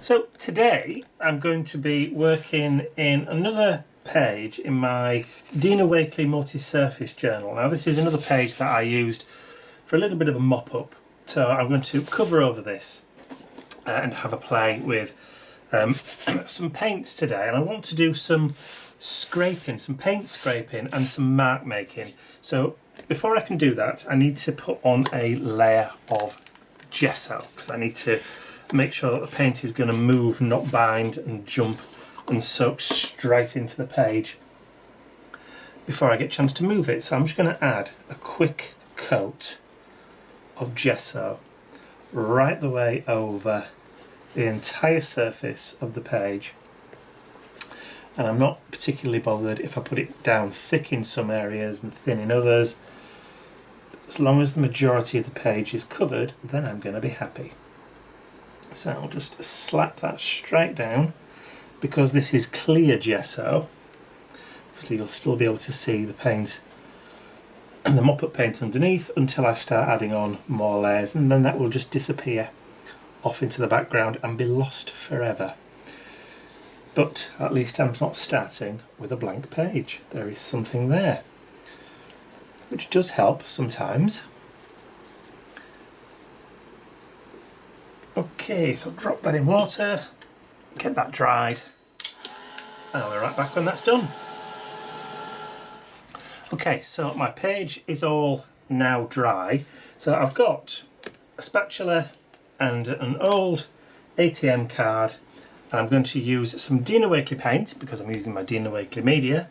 So today I'm going to be working in another page in my Dina Wakley multi-surface journal. Now this is another page that I used for a little bit of a mop-up. So I'm going to cover over this and have a play with some paints today, and I want to do some scraping, some paint scraping and some mark making. So before I can do that, I need to put on a layer of gesso because I need to make sure that the paint is going to move, not bind and jump and soak straight into the page before I get a chance to move it. So I'm just going to add a quick coat of gesso right the way over the entire surface of the page, and I'm not particularly bothered if I put it down thick in some areas and thin in others. As long as the majority of the page is covered, then I'm going to be happy. So I'll just slap that straight down. Because this is clear gesso, obviously you'll still be able to see the paint and the mop-up paint underneath until I start adding on more layers, and then that will just disappear off into the background and be lost forever. But at least I'm not starting with a blank page. There is something there, which does help sometimes. Okay, so drop that in water, get that dried, and I'll be right back when that's done. Okay, so my page is all now dry. So I've got a spatula and an old ATM card, and I'm going to use some Dina Wakley paint because I'm using my Dina Wakley media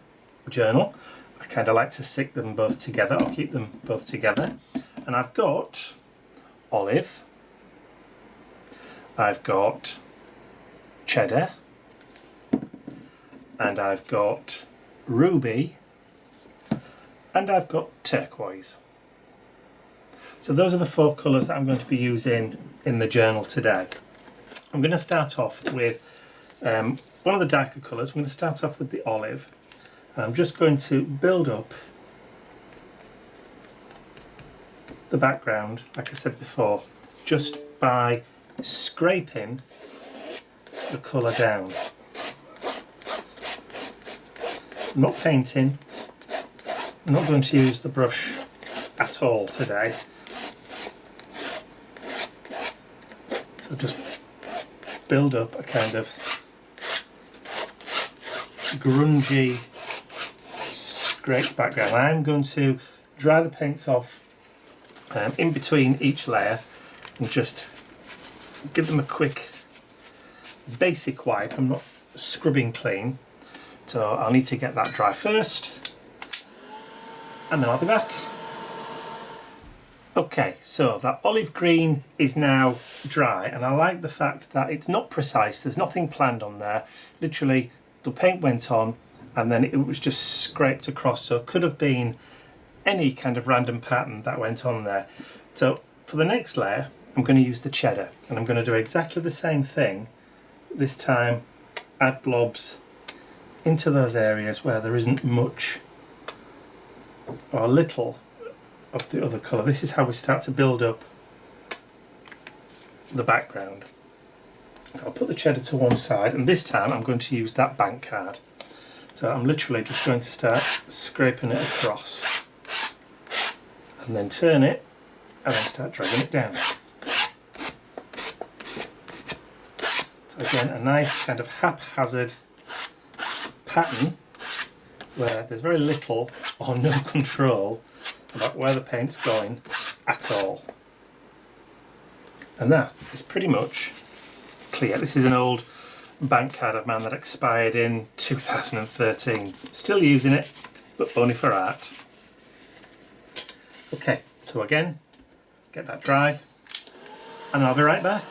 journal. I kind of like to stick them both together. I'll keep them both together. And I've got olive, I've got cheddar, and I've got ruby, and I've got turquoise. So those are the four colours that I'm going to be using in the journal today. I'm going to start off with one of the darker colours. I'm going to start off with the olive, and I'm just going to build up the background, like I said before, just by scraping the colour down. I'm not painting, I'm not going to use the brush at all today. So just build up a kind of grungy scraped background. I'm going to dry the paints off in between each layer and just give them a quick basic wipe. I'm not scrubbing clean, so I'll need to get that dry first and then I'll be back. Okay, so that olive green is now dry, and I like the fact that it's not precise, there's nothing planned on there. Literally the paint went on and then it was just scraped across, so it could have been any kind of random pattern that went on there. So for the next layer I'm going to use the cheddar, and I'm going to do exactly the same thing. This time add blobs into those areas where there isn't much or little of the other colour. This is how we start to build up the background. I'll put the cheddar to one side, and this time I'm going to use that bank card. So I'm literally just going to start scraping it across and then turn it and then start dragging it down. So again, a nice kind of haphazard pattern where there's very little or no control about where the paint's going at all. And that is pretty much clear. This is an old bank card of mine that expired in 2013. Still using it, but only for art. Okay, so again, get that dry, and I'll be right back.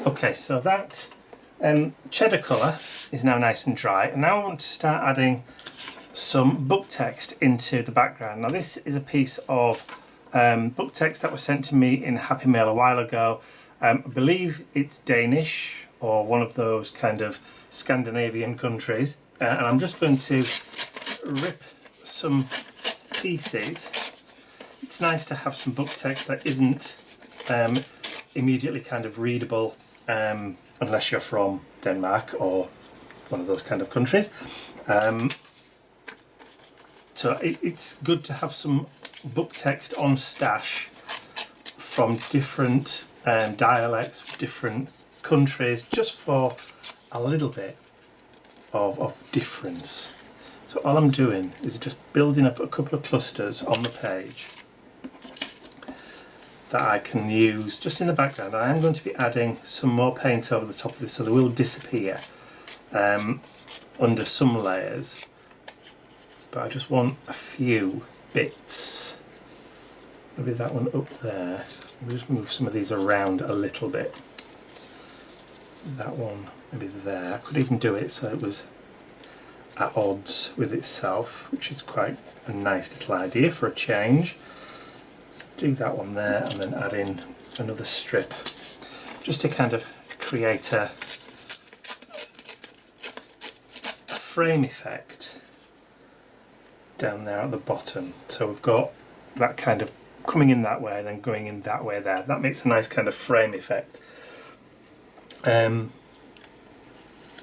Okay, so that cheddar colour is now nice and dry, and now I want to start adding some book text into the background. Now this is a piece of book text that was sent to me in Happy Mail a while ago. I believe it's Danish or one of those kind of Scandinavian countries, and I'm just going to rip some pieces. It's nice to have some book text that isn't immediately kind of readable unless you're from Denmark or one of those kind of countries. So it's good to have some book text on stash from different dialects, different countries, just for a little bit of difference. So all I'm doing is just building up a couple of clusters on the page that I can use just in the background. I am going to be adding some more paint over the top of this, so they will disappear under some layers, but I just want a few bits. Maybe that one up there. We'll just move some of these around a little bit. That one maybe there. I could even do it so it was at odds with itself, which is quite a nice little idea for a change. Do that one there and then add in another strip just to kind of create a frame effect down there at the bottom. So we've got that kind of coming in that way, then going in that way there. That makes a nice kind of frame effect. No,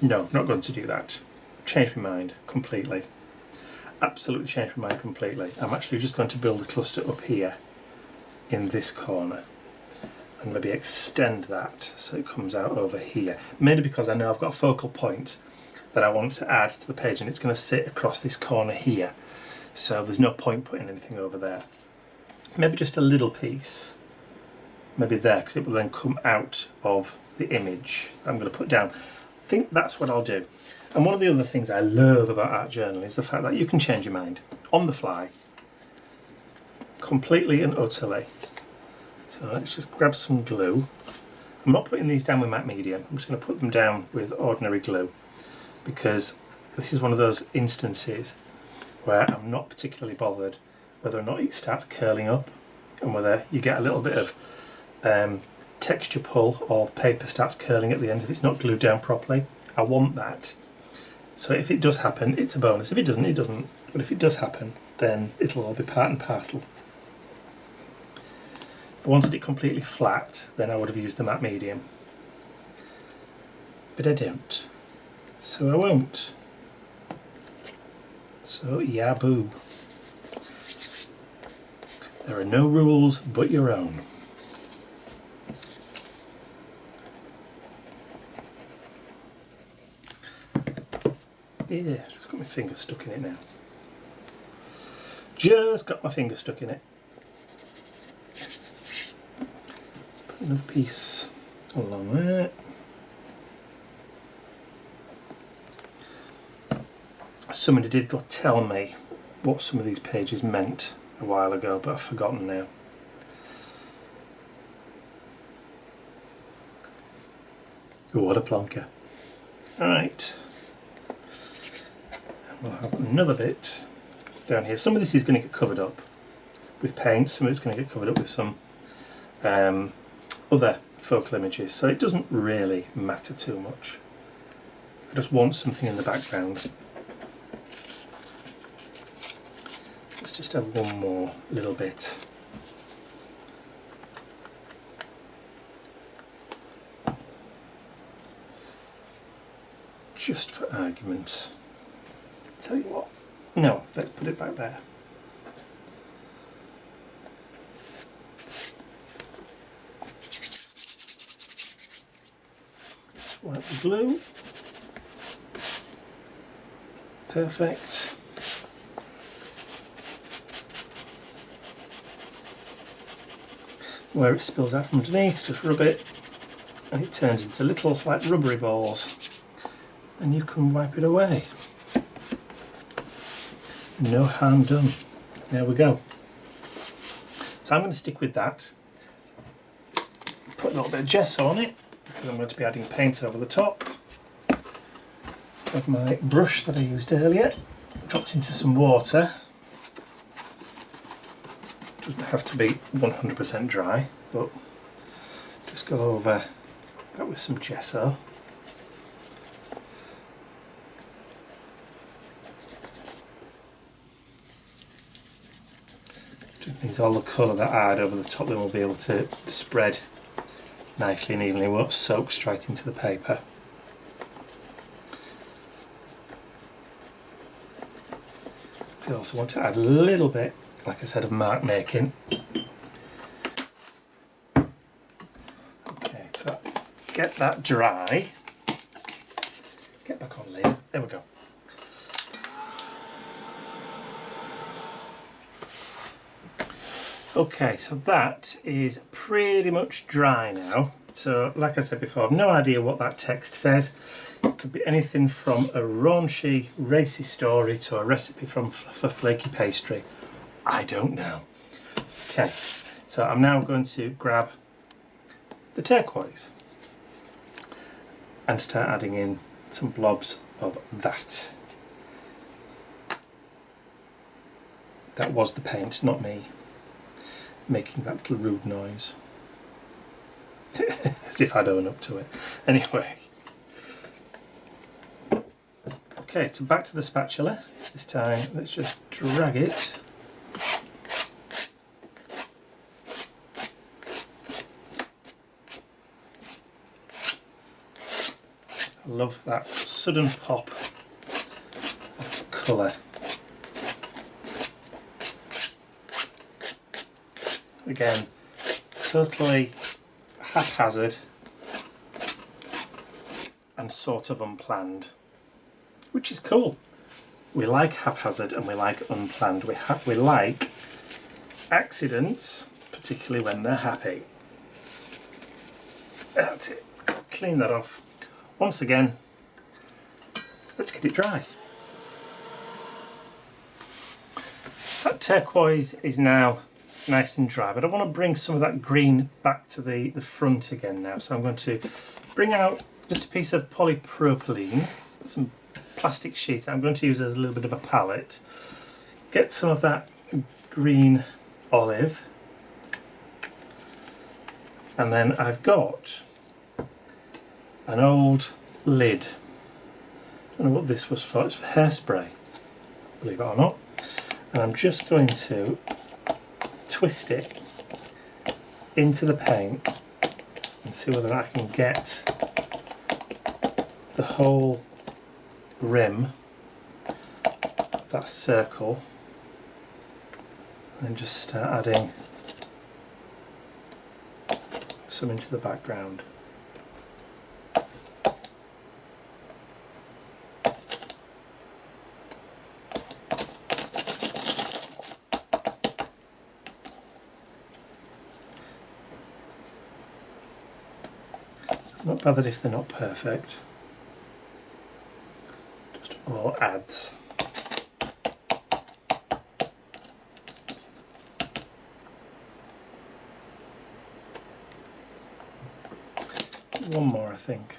not going to do that. Changed my mind completely. Absolutely changed my mind completely. I'm actually just going to build a cluster up here in this corner and maybe extend that so it comes out over here. Mainly because I know I've got a focal point that I want to add to the page and it's going to sit across this corner here. So there's no point putting anything over there. Maybe just a little piece, maybe there, because it will then come out of the image I'm going to put down. I think that's what I'll do. And one of the other things I love about art journaling is the fact that you can change your mind on the fly, completely and utterly. So let's just grab some glue. I'm not putting these down with matte medium, I'm just going to put them down with ordinary glue, because this is one of those instances where I'm not particularly bothered whether or not it starts curling up and whether you get a little bit of texture pull or paper starts curling at the end if it's not glued down properly. I want that. So if it does happen, it's a bonus. If it doesn't, it doesn't. But if it does happen, then it'll all be part and parcel. If I wanted it completely flat, then I would have used the matte medium. But I don't. So I won't. So yeah, boo. There are no rules but your own. Yeah, just got my finger stuck in it now. Just got my finger stuck in it. Put another piece along there. Somebody did tell me what some of these pages meant a while ago, but I've forgotten now. What a plonker. Alright. We'll have another bit down here. Some of this is going to get covered up with paint, some of it's going to get covered up with some other focal images, so it doesn't really matter too much. I just want something in the background. Let's just have one more little bit. Just for argument. Tell you what, no, let's put it back there. Wipe the glue. Perfect. Where it spills out from underneath, just rub it and it turns into little like rubbery balls and you can wipe it away. No harm done. There we go. So I'm going to stick with that. Put a little bit of gesso on it because I'm going to be adding paint over the top. Have my brush that I used earlier dropped into some water. Doesn't have to be 100% dry, but just go over that with some gesso. means all the colour that I add over the top then will be able to spread nicely and evenly, won't soak straight into the paper. I also want to add a little bit, like I said, of mark making. Okay, so get that dry. Get back on lid. There we go. Okay, so that is pretty much dry now. So, like I said before, I've no idea what that text says. It could be anything from a raunchy, racy story to a recipe for flaky pastry. I don't know. Okay, so I'm now going to grab the turquoise and start adding in some blobs of that. That was the paint, not me, making that little rude noise. As if I'd own up to it. Anyway. Okay, so back to the spatula. This time, let's just drag it. I love that sudden pop of colour. Again, totally haphazard and sort of unplanned, which is cool. We like haphazard and we like unplanned. We like accidents, particularly when they're happy. That's it. Clean that off. Once again, let's get it dry. That turquoise is now nice and dry, but I want to bring some of that green back to the front again now. So I'm going to bring out just a piece of polypropylene, some plastic sheet I'm going to use as a little bit of a palette. Get some of that green olive, and then I've got an old lid. I don't know what this was for. It's for hairspray, believe it or not. And I'm just going to twist it into the paint and see whether I can get the whole rim of that circle, and then just start adding some into the background. Not bothered if they're not perfect, just all adds. One more, I think,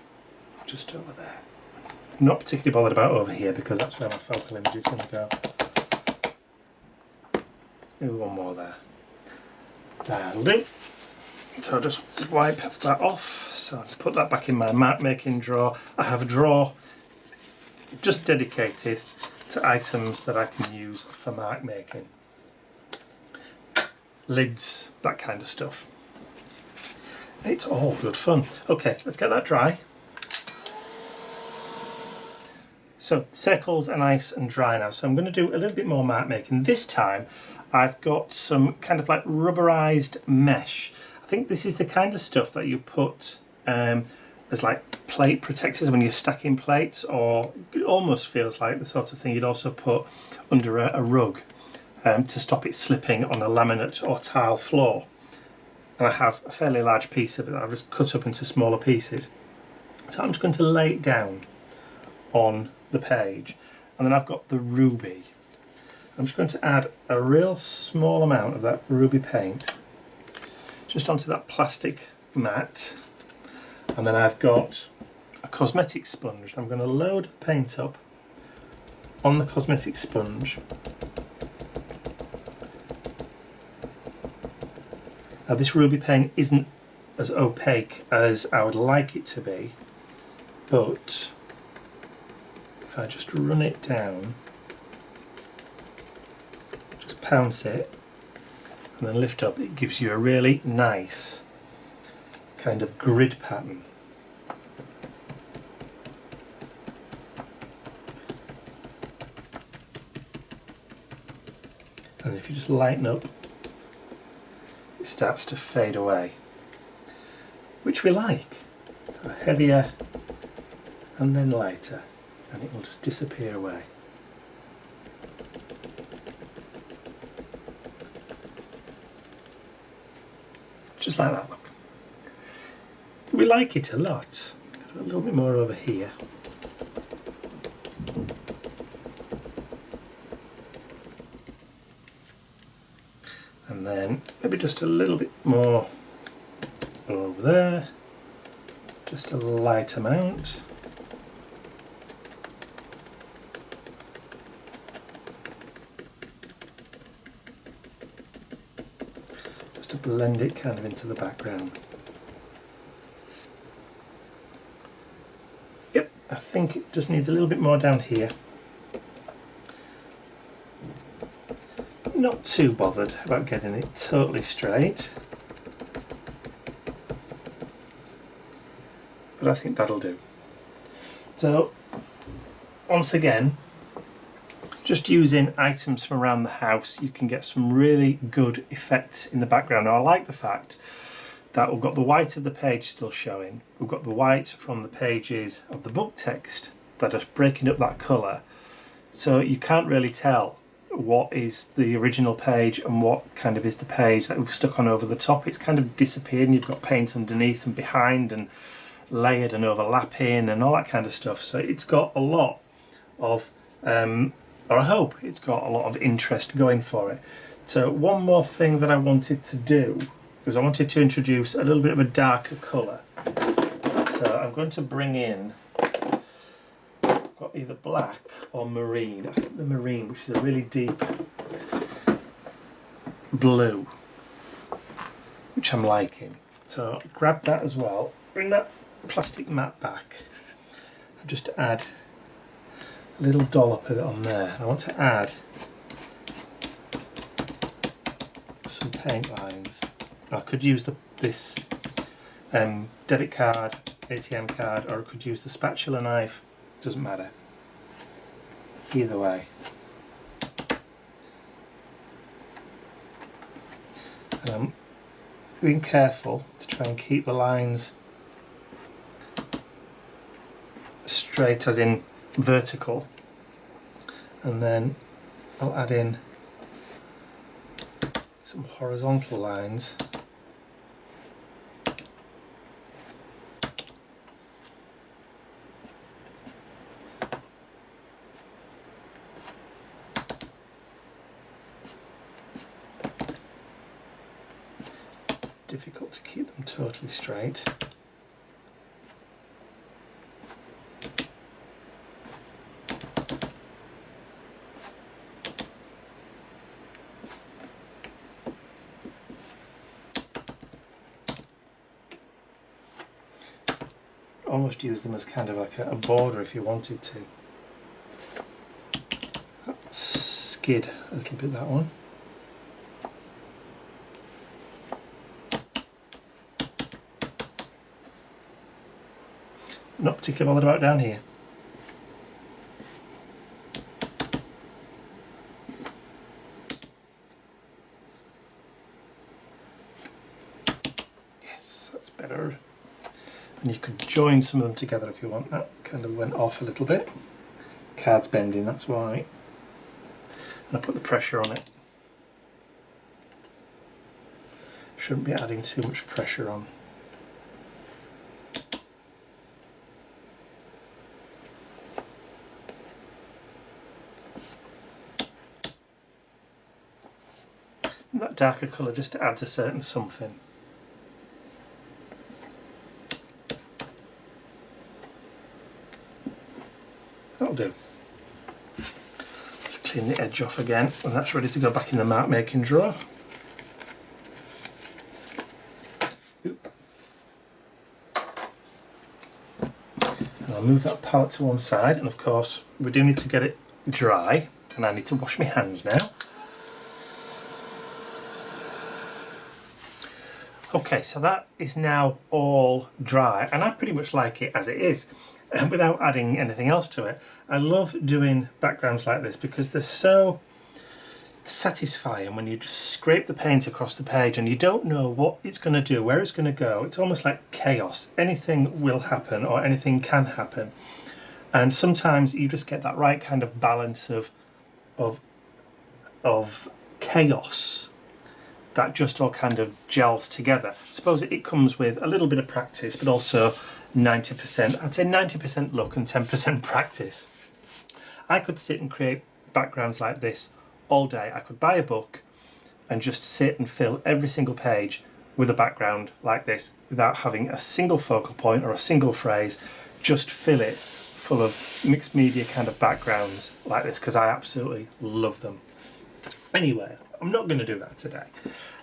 just over there. Not particularly bothered about over here because that's where my focal image is going to go. Maybe one more there. That'll do. So I'll just wipe that off. So I put that back in my mark making drawer. I have a drawer just dedicated to items that I can use for mark making. Lids, that kind of stuff. It's all good fun. Okay, let's get that dry. So circles are nice and dry now. So I'm going to do a little bit more mark making. This time I've got some kind of like rubberized mesh. I think this is the kind of stuff that you put as like plate protectors when you're stacking plates, or it almost feels like the sort of thing you'd also put under a rug to stop it slipping on a laminate or tile floor. And I have a fairly large piece of it that I've just cut up into smaller pieces. So I'm just going to lay it down on the page, and then I've got the ruby. I'm just going to add a real small amount of that ruby paint just onto that plastic mat, and then I've got a cosmetic sponge. I'm going to load the paint up on the cosmetic sponge. Now this ruby paint isn't as opaque as I would like it to be, but if I just run it down, just pounce it, and then lift up, it gives you a really nice kind of grid pattern. And if you just lighten up, it starts to fade away, which we like. So heavier and then lighter, and it will just disappear away. Just like that, look. We like it a lot. A little bit more over here. And then maybe just a little bit more over there. Just a light amount. To blend it kind of into the background. Yep, I think it just needs a little bit more down here. Not too bothered about getting it totally straight, but I think that'll do. So once again, just using items from around the house, you can get some really good effects in the background. Now I like the fact that we've got the white of the page still showing, we've got the white from the pages of the book text that are breaking up that colour, so you can't really tell what is the original page and what kind of is the page that we've stuck on over the top. It's kind of disappeared, and you've got paint underneath and behind and layered and overlapping and all that kind of stuff. So it's got a lot of or I hope it's got a lot of interest going for it. So one more thing that I wanted to do was I wanted to introduce a little bit of a darker colour. So I'm going to bring in, I've got either black or marine. I think the marine, which is a really deep blue, which I'm liking. So grab that as well, bring that plastic mat back, and just add a little dollop of it on there. I want to add some paint lines. I could use this debit card, ATM card, or I could use the spatula knife. Doesn't matter. Either way. And I'm being careful to try and keep the lines straight, as in vertical, and then I'll add in some horizontal lines difficult to keep them totally straight. Almost use them as kind of like a border if you wanted to. Skid a little bit, that one. Not particularly bothered about down here. Yes, that's better. And you could join some of them together if you want. That kind of went off a little bit. Card's bending, that's why. And I put the pressure on it. Shouldn't be adding too much pressure on. And that darker colour just adds a certain something. That'll do. Just clean the edge off again, and that's ready to go back in the mark making drawer. Oop. And I'll move that palette to one side, and of course we do need to get it dry, and I need to wash my hands now. Okay, so that is now all dry, and I pretty much like it as it is, without adding anything else to it. I love doing backgrounds like this because they're so satisfying when you just scrape the paint across the page and you don't know what it's going to do, where it's going to go. It's almost like chaos. Anything will happen or anything can happen. And sometimes you just get that right kind of balance of chaos that just all kind of gels together. I suppose it comes with a little bit of practice, but also 90%, I'd say 90% luck and 10% practice. I could sit and create backgrounds like this all day. I could buy a book and just sit and fill every single page with a background like this without having a single focal point or a single phrase. Just fill it full of mixed media kind of backgrounds like this because I absolutely love them. Anyway, I'm not going to do that today.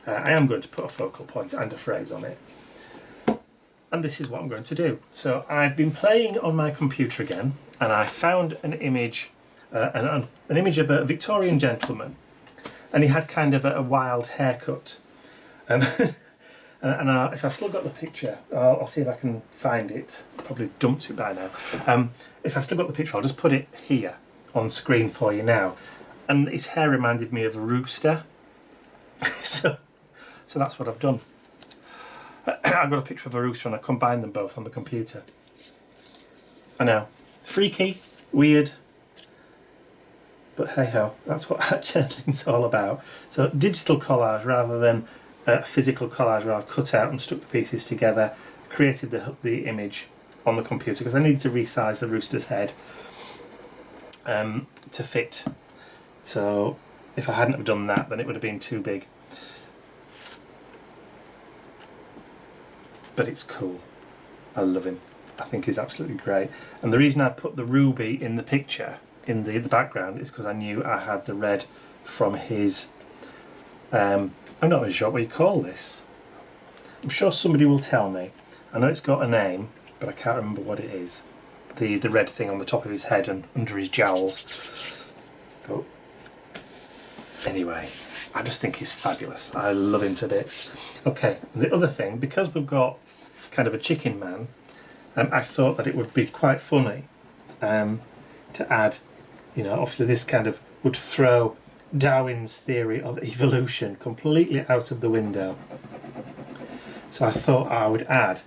I am going to put a focal point and a phrase on it. And this is what I'm going to do. So I've been playing on my computer again, and I found an image, an image of a Victorian gentleman, and he had kind of a wild haircut. And if I've still got the picture, I'll see if I can find it. Probably dumped it by now. If I've still got the picture, I'll just put it here on screen for you now. And his hair reminded me of a rooster. so that's what I've done. I've got a picture of a rooster and I combined them both on the computer. I know, freaky, weird, but hey ho, that's what art journaling's all about. So digital collage rather than physical collage where I've cut out and stuck the pieces together, created the image on the computer because I needed to resize the rooster's head to fit. So if I hadn't have done that, then it would have been too big. But it's cool. I love him. I think he's absolutely great. And the reason I put the ruby in the picture, in the background, is because I knew I had the red from his... I'm not really sure what you call this. I'm sure somebody will tell me. I know it's got a name, but I can't remember what it is. The red thing on the top of his head and under his jowls. But anyway, I just think he's fabulous. I love him to bits. Okay, the other thing, because we've got kind of a chicken man, I thought that it would be quite funny to add, you know, obviously this kind of would throw Darwin's theory of evolution completely out of the window. So I thought I would add,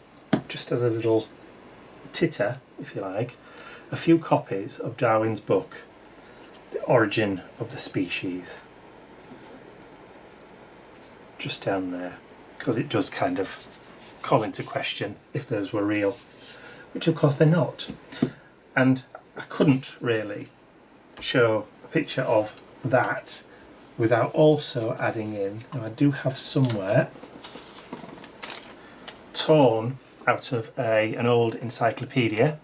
just as a little titter, if you like, a few copies of Darwin's book, The Origin of the Species. Just down there, because it does kind of call into question if those were real, which of course they're not. And I couldn't really show a picture of that without also adding in, now I do have somewhere torn out of an old encyclopedia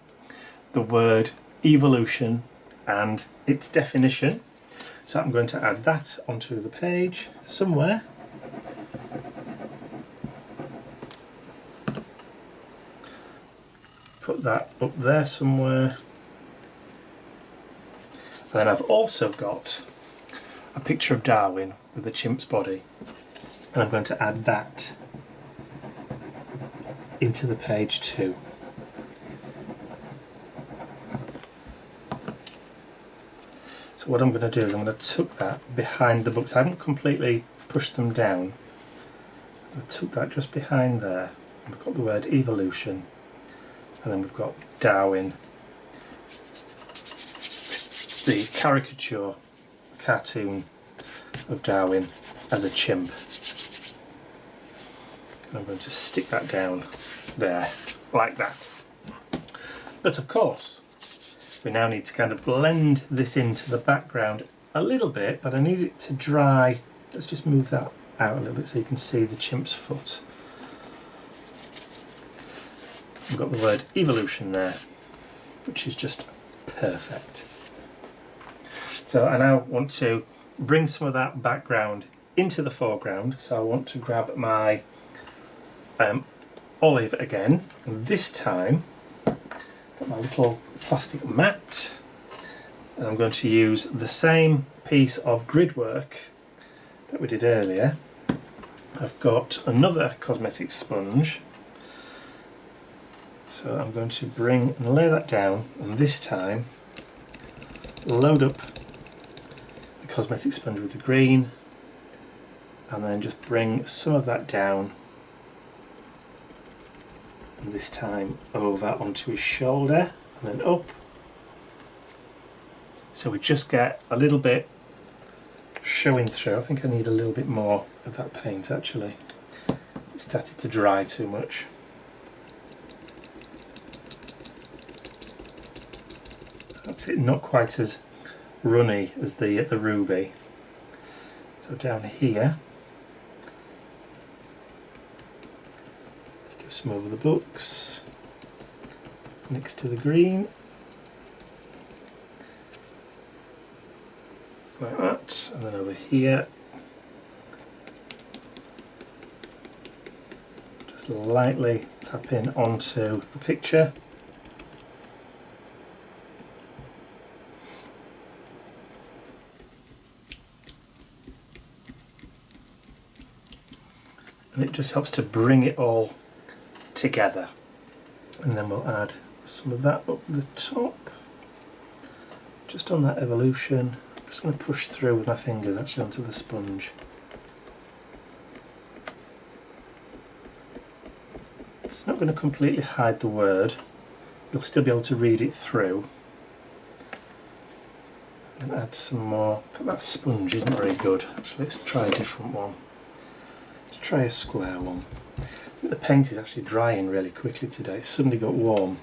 the word evolution and its definition, so I'm going to add that onto the page somewhere. Put that up there somewhere. And then I've also got a picture of Darwin with a chimp's body, and I'm going to add that into the page too. So what I'm going to do is I'm going to tuck that behind the books. I haven't completely pushed them down. I took that just behind there. We've got the word evolution, and then we've got Darwin, the caricature, cartoon of Darwin as a chimp. And I'm going to stick that down there, like that. But of course, we now need to kind of blend this into the background a little bit, but I need it to dry. Let's just move that out a little bit so you can see the chimp's foot. We've got the word evolution there, which is just perfect. So I now want to bring some of that background into the foreground, so I want to grab my olive again, and this time got my little plastic mat, and I'm going to use the same piece of grid work that we did earlier, I've got another cosmetic sponge, so I'm going to bring and lay that down, and this time load up the cosmetic sponge with the green, and then just bring some of that down, and this time over onto his shoulder and then up, so we just get a little bit showing through. I think I need a little bit more of that paint actually. It started to dry too much. That's it, not quite as runny as the ruby. So down here, do some over the books next to the green, like that, and then over here just lightly tap in onto the picture. And it just helps to bring it all together. And then we'll add some of that up the top, just on that evolution. I'm just going to push through with my fingers actually onto the sponge. It's not going to completely hide the word, you'll still be able to read it through. And add some more. That sponge isn't very good. Actually, let's try a different one. Let's try a square one. The paint is actually drying really quickly today. It suddenly got warm.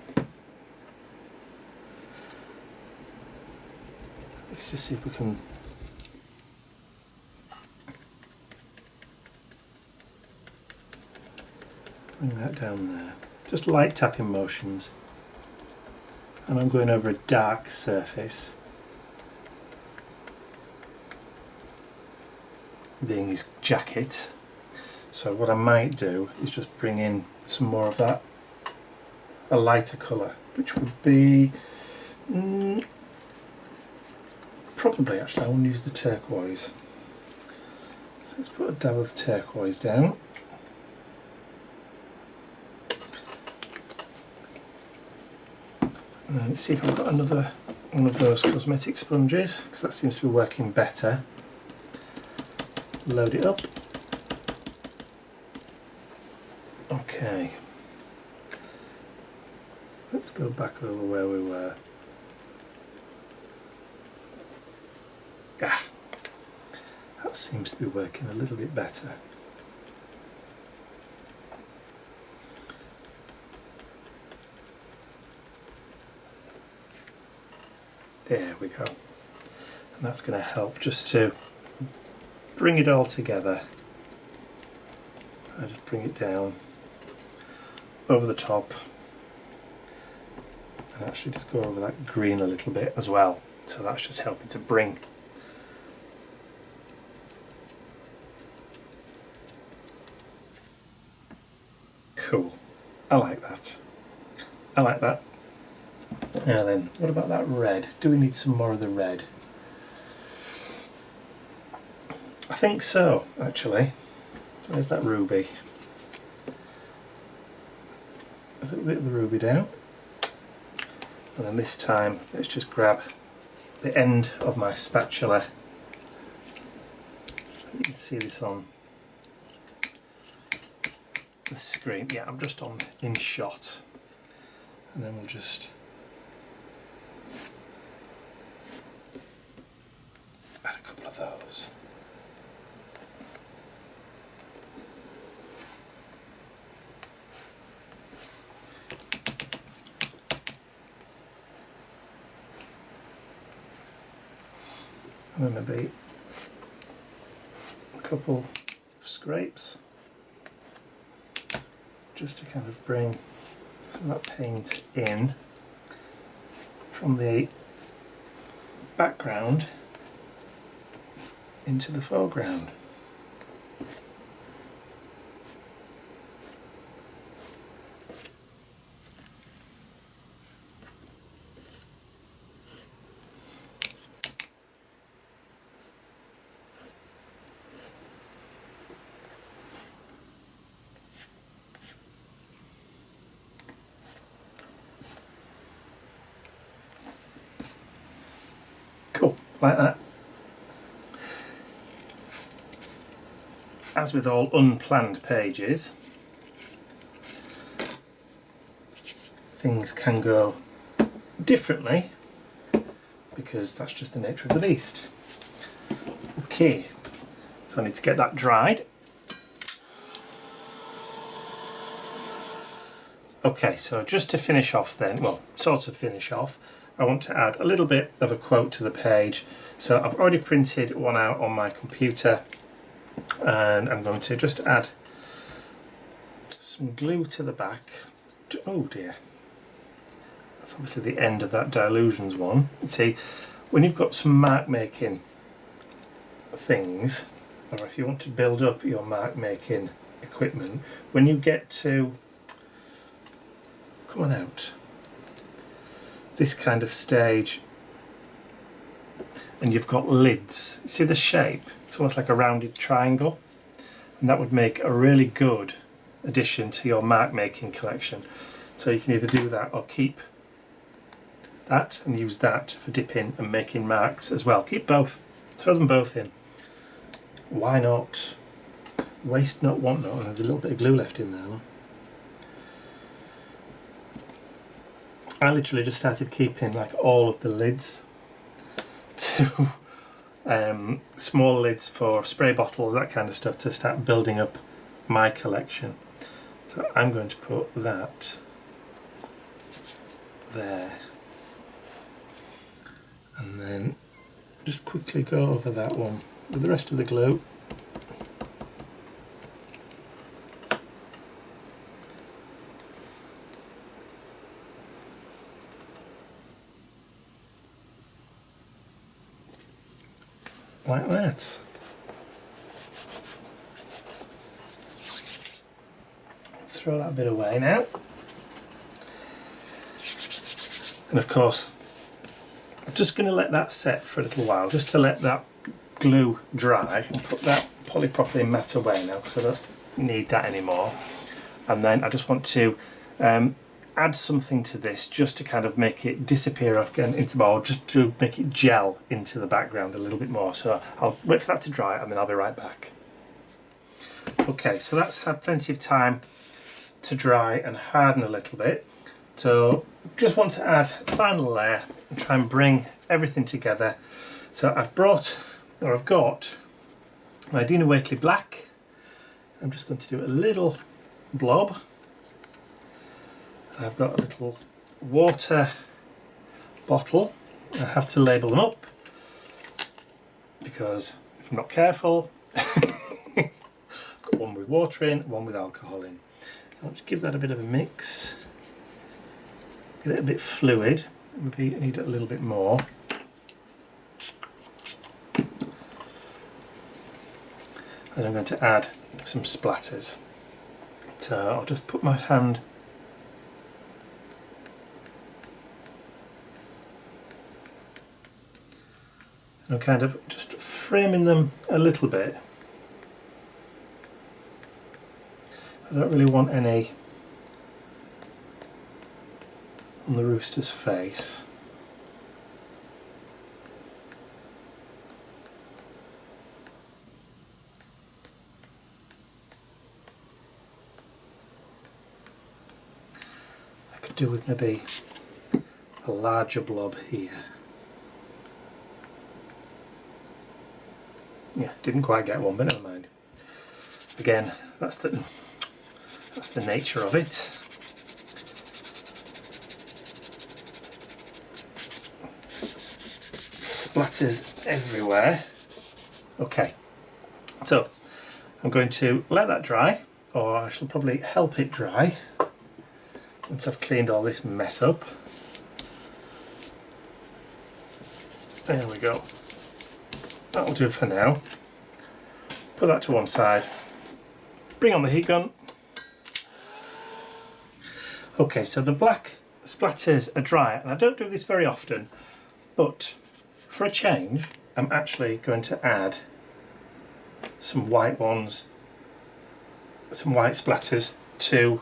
Let's just see if we can bring that down there. Just light tapping motions. And I'm going over a dark surface, being his jacket. So what I might do is just bring in some more of that, a lighter colour, which would be probably, actually I want to use the turquoise. So let's put a dab of turquoise down. And then let's see if I've got another one of those cosmetic sponges, because that seems to be working better. Load it up. Okay, let's go back over where we were. That seems to be working a little bit better. There we go. And that's going to help just to bring it all together. I just bring it down over the top and actually just go over that green a little bit as well, so that's just helping to bring cool. I like that. I like that. Now then, what about that red? Do we need some more of the red? I think so, actually. Where's that ruby? A little bit of the ruby down, and then this time let's just grab the end of my spatula. You can see this on the screen. Yeah, I'm just on in shot, and then we'll just add a couple of those. And then maybe a couple of scrapes just to kind of bring some of that paint in from the background into the foreground. like that. As with all unplanned pages, things can go differently because that's just the nature of the beast. Okay, so I need to get that dried. Okay, so just to finish off then, well, sort of finish off, I want to add a little bit of a quote to the page. So I've already printed one out on my computer, and I'm going to just add some glue to the back. Oh dear, that's obviously the end of that Dilutions one. See, when you've got some mark making things, or if you want to build up your mark making equipment, when you get to, come on out, this kind of stage, and you've got lids, you see the shape? It's almost like a rounded triangle, and that would make a really good addition to your mark making collection. So you can either do that or keep that and use that for dipping and making marks as well. Keep both, throw them both in. Why not? Waste not, want not. And there's a little bit of glue left in there. Look. I literally just started keeping like all of the lids to small lids for spray bottles, that kind of stuff, to start building up my collection. So I'm going to put that there, and then just quickly go over that one with the rest of the glue. Like that. Throw that bit away now. And of course, I'm just going to let that set for a little while, just to let that glue dry, and put that polypropylene mat away now because I don't need that anymore. And then I just want to add something to this just to kind of make it disappear again into the bowl, just to make it gel into the background a little bit more. So I'll wait for that to dry and then I'll be right back. Okay, so that's had plenty of time to dry and harden a little bit. So just want to add a final layer and try and bring everything together. So I've got my Dina Wakley black. I'm just going to do a little blob. I've got a little water bottle. I have to label them up because if I'm not careful, I've got one with water in, one with alcohol in. I'll just give that a bit of a mix. Get it a bit fluid. Maybe I need it a little bit more. And I'm going to add some splatters. So I'll just put my hand and I'm kind of just framing them a little bit. I don't really want any on the rooster's face. I could do with maybe a larger blob here. Yeah, didn't quite get one, but never mind. Again, that's the nature of it. Splatters everywhere. Okay, so I'm going to let that dry, or I shall probably help it dry once I've cleaned all this mess up. There we go. That'll do for now. Put that to one side. Bring on the heat gun. Okay, so the black splatters are dry, and I don't do this very often, but for a change, I'm actually going to add some white ones, some white splatters to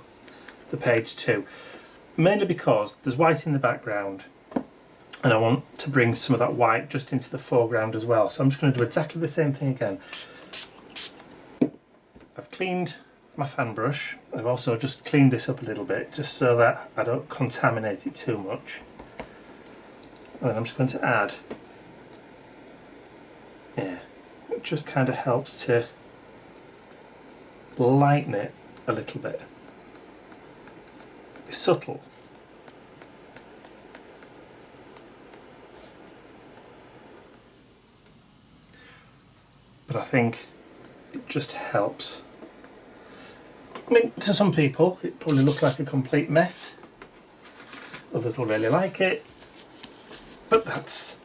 the page too. Mainly because there's white in the background, and I want to bring some of that white just into the foreground as well. So I'm just going to do exactly the same thing again. I've cleaned my fan brush. I've also just cleaned this up a little bit just so that I don't contaminate it too much. And then I'm just going to add, yeah, it just kind of helps to lighten it a little bit. It's subtle. But I think it just helps. I mean, to some people it probably looks like a complete mess. Others will really like it. But that's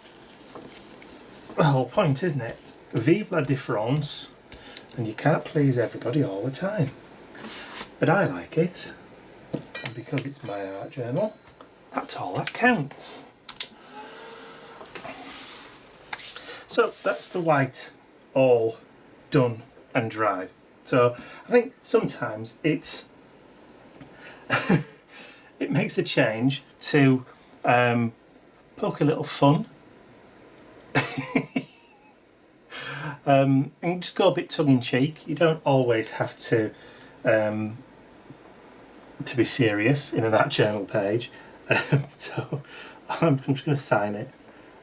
the whole point, isn't it? Vive la différence. And you can't please everybody all the time. But I like it. And because it's my art journal, that's all that counts. So that's the white all done and dried. So I think sometimes it's it makes a change to poke a little fun and just go a bit tongue-in-cheek. You don't always have to be serious in an art journal page. So I'm just going to sign it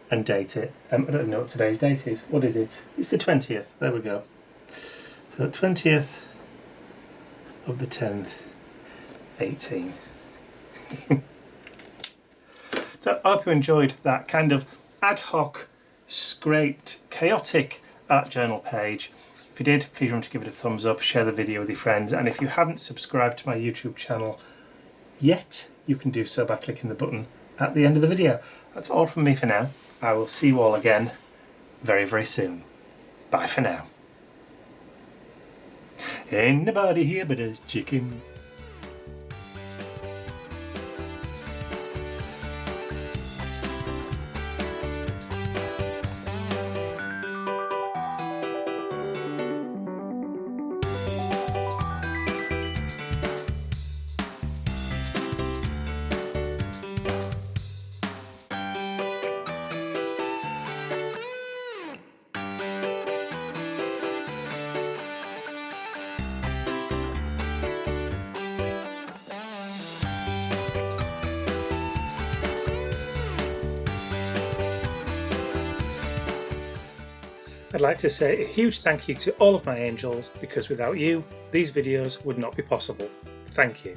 and date it. I don't even know what today's date is. What is it? It's the 20th. There we go. So 20th of the 10th, 18. So I hope you enjoyed that kind of ad hoc, scraped, chaotic art journal page. If you did, please remember to give it a thumbs up, share the video with your friends, and if you haven't subscribed to my YouTube channel yet, you can do so by clicking the button at the end of the video. That's all from me for now. I will see you all again very, very soon. Bye for now. Ain't nobody here but us chickens. I'd like to say a huge thank you to all of my angels, because without you, these videos would not be possible. Thank you.